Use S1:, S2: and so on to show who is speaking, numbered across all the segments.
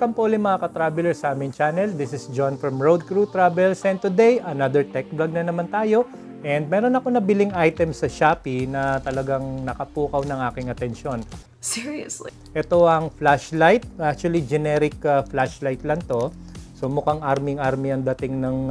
S1: Welcome po ulit mga ka-travelers sa aming channel. This is John from Road Crew Travels and today, another tech vlog na naman tayo. And meron ako nabiling item sa Shopee na talagang nakapukaw ng aking atensyon.
S2: Seriously?
S1: Ito ang flashlight. Actually, generic flashlight lang to. So mukhang army ang dating ng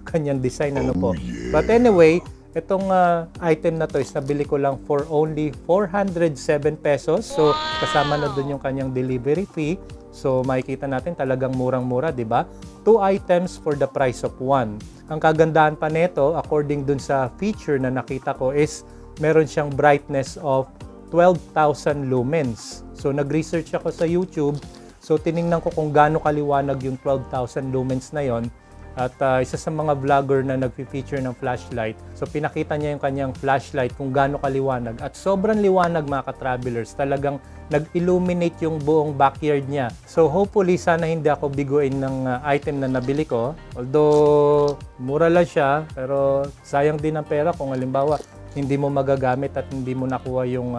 S1: kanyang design. Ano po. But anyway, itong item na to is nabili ko lang for only 407 pesos. So kasama na dun yung kanyang delivery fee. So makikita natin talagang murang-mura, di ba? 2 items for the price of 1. Ang kagandahan pa nito, according dun sa feature na nakita ko, is meron siyang brightness of 12,000 lumens. So nag-research ako sa YouTube. So tiningnan ko kung gaano kaliwanag yung 12,000 lumens na yon. At isa sa mga vlogger na nag-feature ng flashlight. So pinakita niya yung kanyang flashlight kung gaano kaliwanag. At sobrang liwanag mga ka-travelers. Talagang nag-illuminate yung buong backyard niya. So hopefully sana hindi ako biguin ng item na nabili ko. Although mura lang siya, pero sayang din ang pera kung halimbawa hindi mo magagamit at hindi mo nakuha yung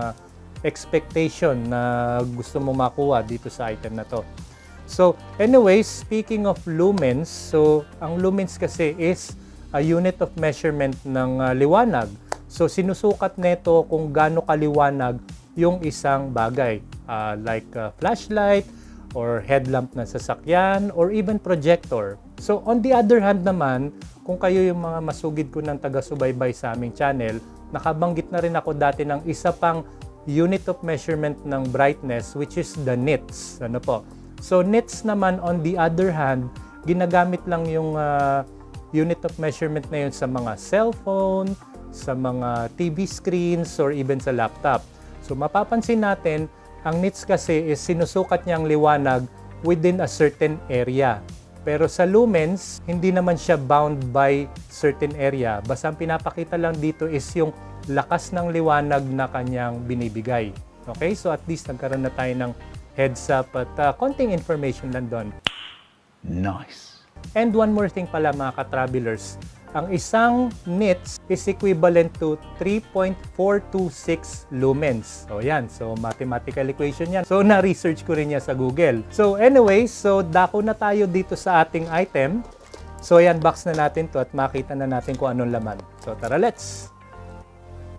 S1: expectation na gusto mo makuha dito sa item na to. So anyways, speaking of lumens, so ang lumens kasi is a unit of measurement ng liwanag. So sinusukat nito kung gaano kaliwanag yung isang bagay, like flashlight or headlamp ng sasakyan or even projector. So on the other hand naman, kung kayo yung mga masugid ko ng taga-subaybay sa aming channel, nakabanggit na rin ako dati ng isa pang unit of measurement ng brightness, which is the nits. Ano po? So nits naman on the other hand, ginagamit lang yung unit of measurement na yun sa mga cellphone, sa mga TV screens, or even sa laptop. So mapapansin natin, ang nits kasi is sinusukat niyang liwanag within a certain area. Pero sa lumens, hindi naman siya bound by certain area. Basta ang pinapakita lang dito is yung lakas ng liwanag na kanyang binibigay. Okay? So at least nagkaroon na tayo ng heads up at konting information lang doon.
S3: Nice.
S1: And one more thing pala mga ka-travelers, ang isang nits is equivalent to 3.426 lumens. So yan, so mathematical equation yan. So na-research ko rin yan sa Google. So anyways, so dako na tayo dito sa ating item. So ayan, box na natin to at makita na natin kung anong laman. So tara, let's!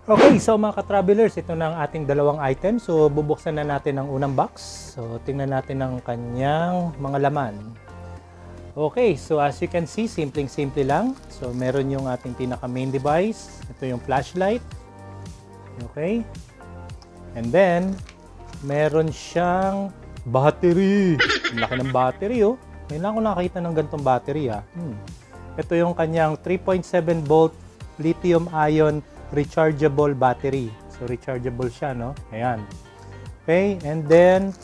S1: Okay, so mga ka-travelers, ito na ang ating dalawang item. So bubuksan na natin ang unang box. So tingnan natin ang kanyang mga laman. Okay, so as you can see, simpleng-simple lang. So meron yung ating pinaka-main device. Ito yung flashlight. Okay. And then, meron siyang battery. Ang laki ng battery, oh. Ngayon lang ako nakakita ng ganitong battery, ah. Ito yung kanyang 3.7 volt lithium-ion rechargeable battery. So rechargeable siya, no? Ayan. Okay, and then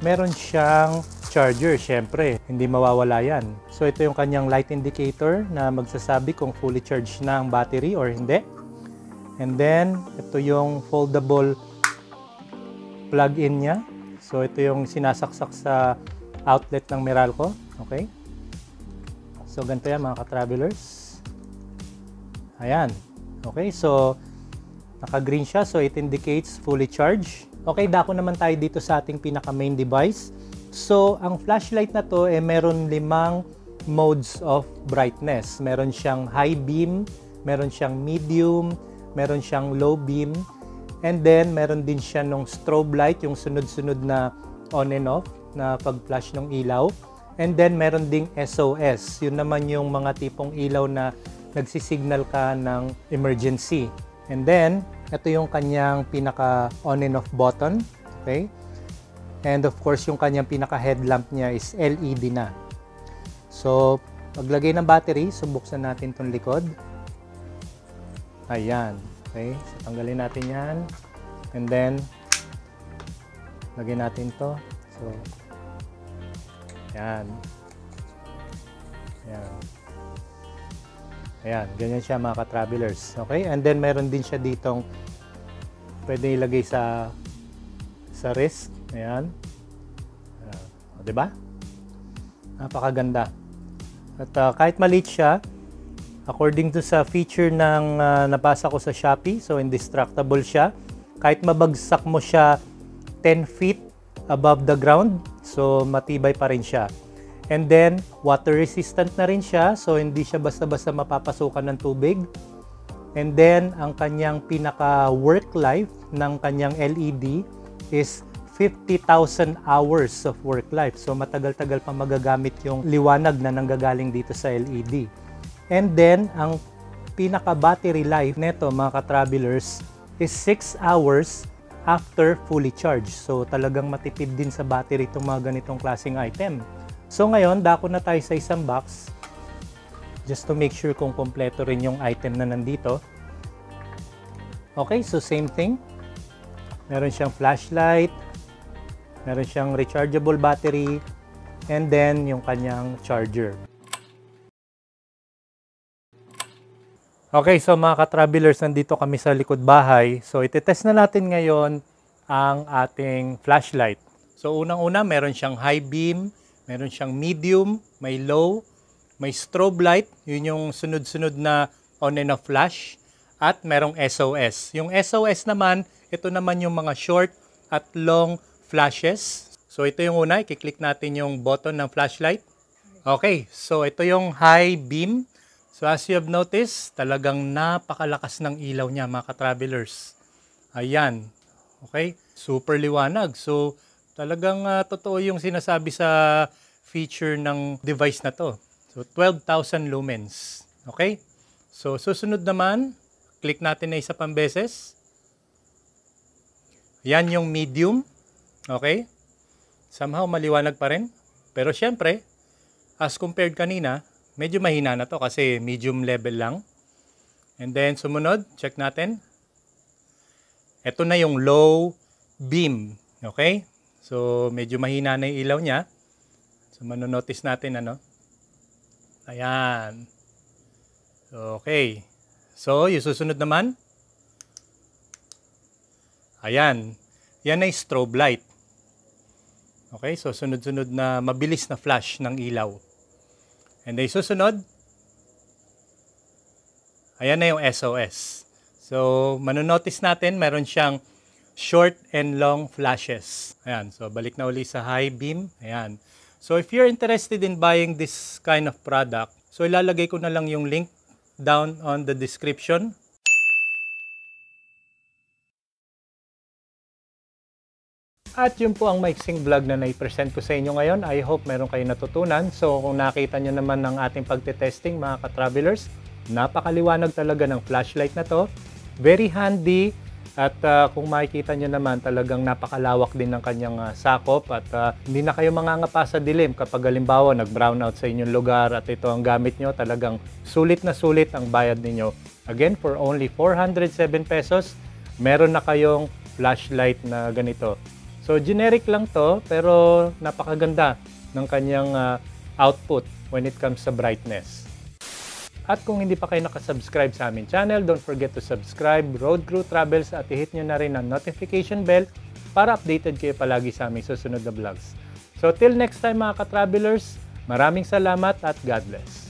S1: meron siyang charger, syempre. Hindi mawawala yan. So ito yung kanyang light indicator na magsasabi kung fully charged na ang battery or hindi. And then ito yung foldable plug-in niya. So ito yung sinasaksak sa outlet ng Meralco. Okay? So ganito yan mga ka-travelers. Ayan. Okay, so naka-green siya, so it indicates fully charged. Okay, dako naman tayo dito sa ating pinaka-main device. So, ang flashlight na to, meron 5 modes of brightness. Meron siyang high beam, meron siyang medium, meron siyang low beam, and then meron din siya nung strobe light, yung sunod-sunod na on and off na pag-flash ng ilaw. And then meron ding SOS, yun naman yung mga tipong ilaw na nagsisignal ka ng emergency. And then, ito yung kanyang pinaka on and off button. Okay? And of course, yung kanyang pinaka headlamp niya is LED na. So, paglagay ng battery, subuksan natin itong likod. Ayan. Okay? So, tanggalin natin yan. And then, lagyan natin to. So, ayan. Ayan. Ayan, ganyan siya mga ka-travelers. Okay? And then meron din siya ditong pwede ilagay sa wrist. Ayan. O, diba? Napakaganda. At kahit maliit siya, according to sa feature ng nabasa ko sa Shopee, so indestructible siya. Kahit mabagsak mo siya 10 feet above the ground, So, matibay pa rin siya. And then, water resistant na rin siya. So, hindi siya basta-basta mapapasukan ng tubig. And then, ang kanyang pinaka-work life ng kanyang LED is 50,000 hours of work life. So, matagal-tagal pa magagamit yung liwanag na nanggagaling dito sa LED. And then, ang pinaka-battery life neto mga ka-travelers is 6 hours after fully charged. So, talagang matipid din sa battery itong mga ganitong klaseng item. So, ngayon, dako na tayo sa isang box. Just to make sure kung kompleto rin yung item na nandito. Okay, so same thing. Meron siyang flashlight, meron siyang rechargeable battery, and then yung kanyang charger. Okay, so mga ka-travelers, nandito kami sa likod bahay. So, itetest na natin ngayon ang ating flashlight. So, unang-una, meron siyang high beam, meron siyang medium, may low, may strobe light, yun yung sunod-sunod na on and off flash, at merong SOS. Yung SOS naman, ito naman yung mga short at long flashes. So ito yung una, i-click natin yung button ng flashlight. Okay, so ito yung high beam. So as you have noticed, talagang napakalakas ng ilaw niya mga ka-travelers. Ayan, okay, super liwanag. So talagang totoo yung sinasabi sa feature ng device na to. So, 12,000 lumens. Okay? So, susunod naman, click natin na isa pang beses. Yan yung medium. Okay? Somehow, maliwanag pa rin. Pero, syempre, as compared kanina, medyo mahina na to kasi medium level lang. And then, sumunod, check natin. Ito na yung low beam. Okay? So, medyo mahina na yung ilaw niya. So, manonotice natin, ano? Ayan. Okay. So, yung susunod naman. Ayan. Yan ay strobe light. Okay. So, sunod-sunod na mabilis na flash ng ilaw. And then, susunod. Ayan na yung SOS. So, manonotice natin, meron siyang short and long flashes. Ayan. So, balik na uli sa high beam. Ayan. So, if you're interested in buying this kind of product, so ilalagay ko na lang yung link down on the description. At yun po ang maiksing vlog na nai-present ko sa inyo ngayon. I hope meron kayong natutunan. So, kung nakita nyo naman ng ating pagte-testing mga ka-travelers, napakaliwanag talaga ng flashlight na to. Very handy. At kung makikita nyo naman, talagang napakalawak din ng kanyang sakop at hindi na kayo mangangapa sa dilim kapag halimbawa nag-brownout sa inyong lugar at ito ang gamit nyo, talagang sulit na sulit ang bayad ninyo. Again, for only 407 pesos, meron na kayong flashlight na ganito. So, generic lang to, pero napakaganda ng kanyang output when it comes sa brightness. At kung hindi pa kayo nakasubscribe sa aming channel, don't forget to subscribe Road Crew Travels at i-hit nyo na rin ang notification bell para updated kayo palagi sa aming susunod na vlogs. So till next time mga ka-travelers, maraming salamat at God bless.